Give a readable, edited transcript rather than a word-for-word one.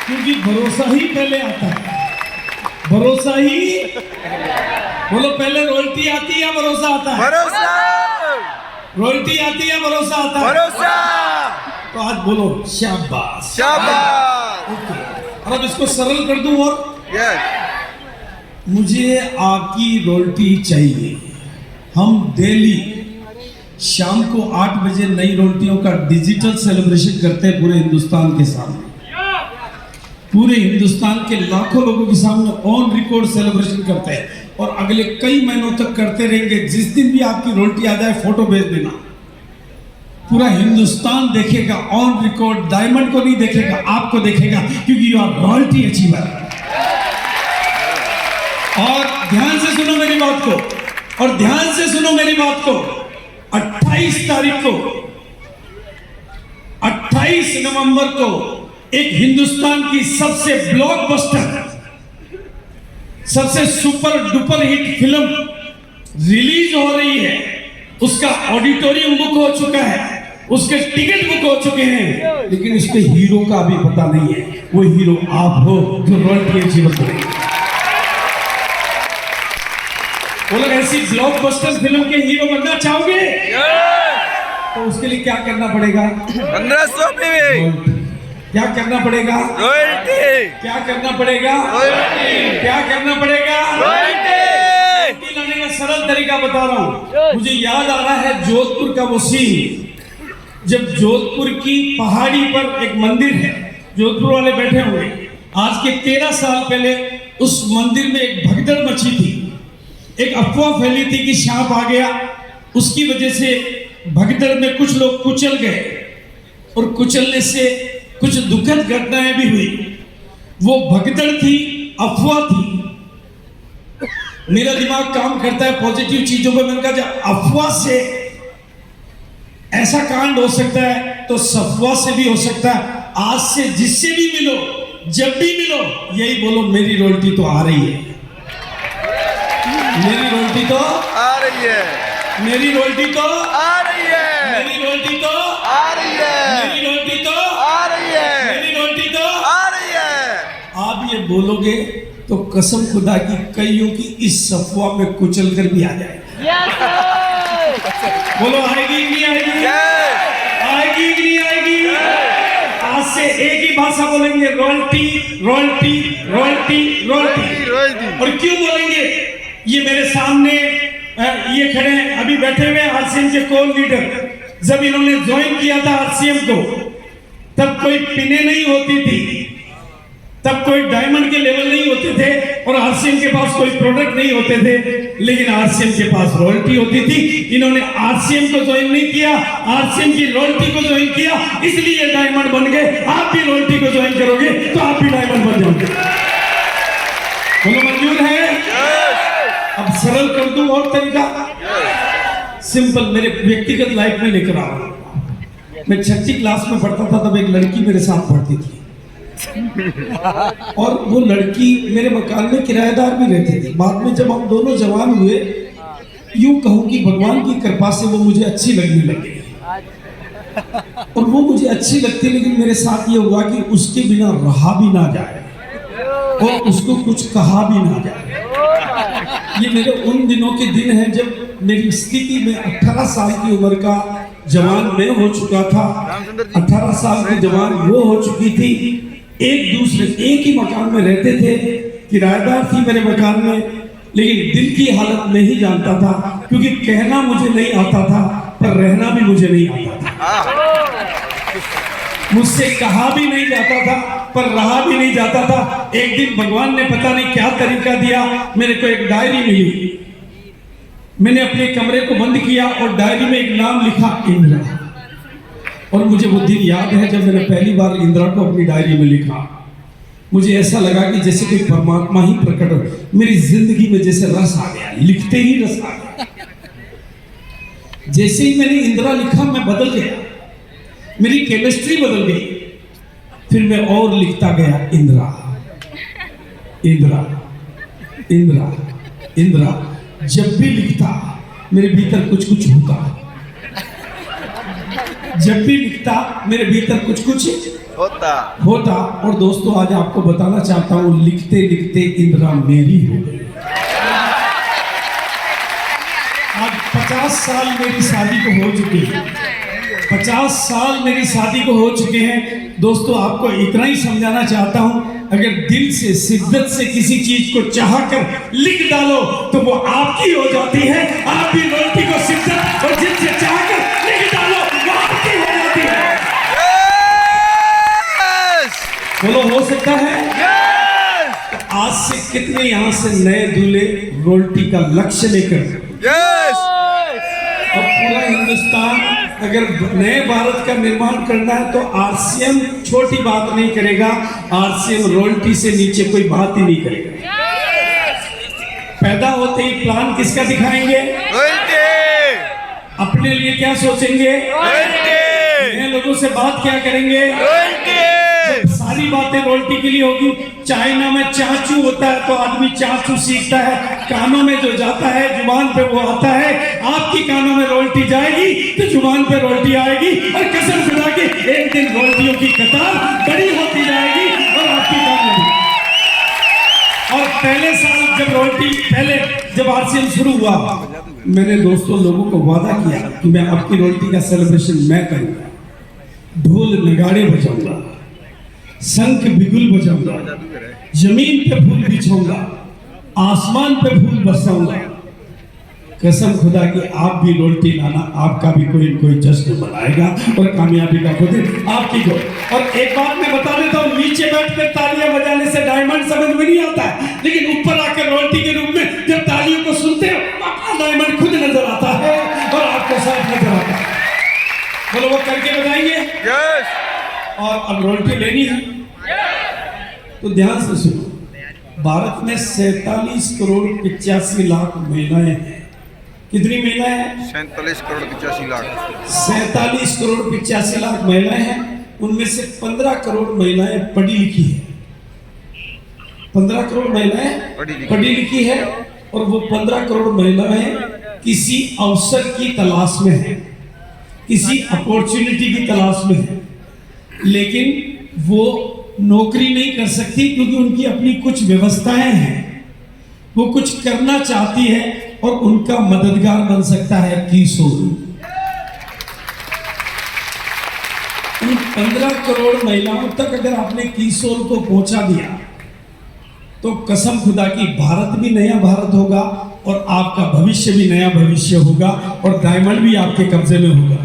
क्योंकि भरोसा ही पहले आता है। भरोसा ही, बोलो पहले रॉयल्टी आती है या भरोसा आता है? भरोसा। रॉयल्टी आती है, भरोसा आता है। भरोसा। तो आज बोलो शाबाश शाबाश। ओके। और अब इसको सरल कर दूं और यस। मुझे आपकी रॉयल्टी चाहिए। हम डेली शाम को 8 बजे नई रॉयल्टियों का डिजिटल सेलिब्रेशन करते हैं पूरे हिंदुस्तान के सामने, पूरे हिंदुस्तान के लाखों लोगों के सामने ऑन रिकॉर्ड सेलिब्रेशन करते हैं और अगले कई महीनों तक करते रहेंगे। जिस दिन भी आपकी रॉयल्टी आ जाए फोटो भेज देना, पूरा हिंदुस्तान देखेगा ऑन रिकॉर्ड। डायमंड को नहीं देखेगा, आपको देखेगा, क्योंकि यू आर रॉयल्टी अचीवर। और ध्यान से सुनो मेरी बात को, और ध्यान से सुनो मेरी बात को। 28 तारीख को, 28 नवंबर को एक हिंदुस्तान की सबसे ब्लॉकबस्टर, सबसे super duper hit film release हो रही है। उसका ऑडिटोरियम बुक हो चुका है, उसके टिकट बुक हो चुके हैं, लेकिन उसके हीरो का अभी पता नहीं है। वो हीरो आप हो जो रॉयल्टी अचीवर करेंगे। वो लोग ऐसी ब्लॉकबस्टर फिल्म के हीरो बनना चाहोगे? तो उसके लिए क्या करना पड़ेगा? 1500 में क्या करना पड़ेगा? रॉयल्टी। क्या करना पड़ेगा? रॉयल्टी। क्या करना पड़ेगा? रॉयल्टी। लाने का सरल तरीका बता रहा हूं। मुझे याद आ रहा है जोधपुर का वो सीन, जब जोधपुर की पहाड़ी पर एक मंदिर है, जोधपुर वाले बैठे होंगे। आज के 13 साल पहले उस मंदिर में एक भगदड़ मची थी। एक अफवाह फैली थी कि सांप आ गया, उसकी वजह से भगदड़ में कुछ लोग कुचल गए और कुचलने से कुछ दुखद घटनाएं भी हुई। वो भगदड़ थी, अफवाह थी। मेरा दिमाग काम करता है पॉजिटिव चीजों पर। मैंने कहा जब अफवाह से ऐसा कांड हो सकता है तो सफवाह से भी हो सकता है। आज से जिससे भी मिलो, जब भी मिलो, यही बोलो मेरी रॉयल्टी तो आ रही है, मेरी रॉयल्टी तो आ रही है, मेरी रॉयल्टी तो आ रही है, मेरी रॉयल्टी तो आ रही है, मेरी रॉयल्टी तो आ रही है, मेरी रॉयल्टी तो आ रही है। आप ये बोलोगे तो कसम खुदा की कईयों की इस सफवाह में कुचल कर भी आ जाएगी। बोलो आएगी कि नहीं आएगी? आएगी कि नहीं आएगी? आज से एक ही भाषा बोलेंगे, रॉयल्टी रॉयल्टी रॉयल्टी रॉयल्टी। और क्यों बोलेंगे? ये मेरे सामने ये खड़े हैं, अभी बैठे हुए आरसीएम के कोर लीडर। जब इन्होंने ज्वाइन किया था आरसीएम को, तब कोई पिने नहीं होती थी, तब कोई डायमंड के लेवल नहीं होते थे और आरसीएम के पास कोई प्रोडक्ट नहीं होते थे, लेकिन आरसीएम के पास रॉयल्टी होती थी। इन्होंने आरसीएम को ज्वाइन नहीं किया, आरसीएम की रॉयल्टी को ज्वाइन किया, इसलिए डायमंड बन गए। आप भी रॉयल्टी को ज्वाइन करोगे तो आप भी डायमंड बन जाओगे। बोलो मंजूर है? अब सरल कर दूं और तरीका, सिंपल, मेरे व्यक्तिगत लाइफ में लेकर आ रहा हूं। मैं 6ठी क्लास में पढ़ता था, तब एक लड़की मेरे साथ पढ़ती थी और वो लड़की मेरे मकान में किराएदार भी रहती थी। बाद में जब हम दोनों जवान हुए, यूं कहूं कि भगवान की कृपा से वो मुझे अच्छी लगने लगी और वो मुझे अच्छी लगती, लेकिन मेरे साथ ये हुआ कि उसके बिना रहा भी ना जाए और उसको कुछ कहा भी ना जाए। ये मेरे उन दिनों के दिन हैं जब मेरी स्थिति में 18 साल की उम्र का जवान मैं हो चुका था, 18 साल की जवान वो हो चुकी थी। एक ही मकान में रहते थे, किराएदार थी मेरे मकान में, लेकिन दिल की हालत नहीं जानता था, क्योंकि कहना मुझे नहीं आता था पर रहना भी मुझे नहीं आता था। मुझसे कहा भी नहीं जाता था पर रहा भी नहीं जाता था। एक दिन भगवान ने पता नहीं क्या तरीका दिया, मेरे को एक डायरी मिली। मैंने अपने कमरे को बंद किया और डायरी में एक नाम लिखा, इंदिरा। और मुझे वो दिन याद है जब मैंने पहली बार इंदिरा को अपनी डायरी में लिखा। मुझे ऐसा लगा कि जैसे कोई परमात्मा ही प्रकट हो, मेरी जिंदगी में जैसे रस आ गया, लिखते ही रस आ गया। जैसे ही मैंने इंदिरा लिखा मैं बदल गया, मेरी केमिस्ट्री बदल गई। फिर मैं और लिखता गया, इंदिरा इंदिरा इंदिरा इंदिरा। जब भी लिखता मेरे भीतर कुछ कुछ होता, जब भी लिखता मेरे भीतर कुछ कुछ होता होता। और दोस्तों आज आपको बताना चाहता हूँ, लिखते लिखते इंदिरा मेरी हो गई। आज 50 साल मेरी शादी को हो चुके हैं, 50 साल मेरी शादी को हो चुके हैं। दोस्तों आपको इतना ही समझाना चाहता हूं, अगर दिल से शिद्दत से किसी चीज को चाहकर लिख डालो तो वो आपकी हो जाती है। आप भी रोटी को शिद्दत और दिल से चाहकर लिख डालो, वो आपकी हो जाती है। यस बोलो हो सकता है? यस तो आज से कितने यहाँ से नए दूल्हे रोटी का लक्ष्य लेकर, यस अब पूरा हिंदुस्तान अगर नए भारत का निर्माण करना है तो आरसीएम छोटी बात नहीं करेगा, आरसीएम रॉयल्टी से नीचे कोई बात ही नहीं करेगा। पैदा होते ही प्लान किसका दिखाएंगे? रॉयल्टी अपने लिए क्या सोचेंगे? रॉयल्टी नए लोगों से बात क्या करेंगे? रॉयल्टी सारी बातें रोटी के लिए होगी। चाइना में चाचू होता है तो आदमी चाचू सीखता है, कानों में जो जाता है जुबान पे वो आता है। आपकी कानों में रोटी जाएगी तो जुबान पे रोटी आएगी, और कसम खुदा के एक दिन रोटियों की कतार बड़ी होती जाएगी और आपकी काम होगी। और पहले साल जब आरसीएम शुरू हुआ, मैंने दोस्तों लोगों को वादा किया कि मैं आपकी रोटी का सेलिब्रेशन मैं करूंगा, ढोल नगाड़े बजाऊंगा, शंख बिगुल बजाऊंगा, जमीन पे फूल बिछाऊंगा, आसमान पे फूल बरसाऊंगा। कसम खुदा की आप भी रोटी लाना, आपका भी कोई जश्न मनाएगा और कामयाबी का खुद आपकी को। और एक बात मैं बता देता हूँ, नीचे बैठकर तालियां बजाने से डायमंड समझ में नहीं आता है, लेकिन ऊपर आकर रोटी के रूप में जब तालियों को सुनते हो तो अपना डायमंड खुद नजर आता है और आपको साफ नजर आता है। बोलो वो करके बताएंगे। यस और अब रोटी लेनी है तो ध्यान से सुनो, भारत में 47 करोड़ 85 लाख महिलाएं हैं। कितनी महिलाएं हैं? 47 करोड़ 85 लाख 47 करोड़ 85 लाख महिलाएं हैं। उनमें से 15 करोड़ महिलाएं पढ़ी लिखी है। 15 करोड़ महिलाएं पढ़ी लिखी है, और वो 15 करोड़ महिलाएं किसी अवसर की तलाश में है, किसी अपॉर्चुनिटी की तलाश में है, लेकिन वो नौकरी नहीं कर सकती क्योंकि उनकी अपनी कुछ व्यवस्थाएं हैं। वो कुछ करना चाहती है और उनका मददगार बन सकता है किशोर। उन 15 करोड़ महिलाओं तक अगर आपने किशोर को पहुंचा दिया तो कसम खुदा की भारत भी नया भारत होगा और आपका भविष्य भी नया भविष्य होगा और डायमंड भी आपके कब्जे में होगा।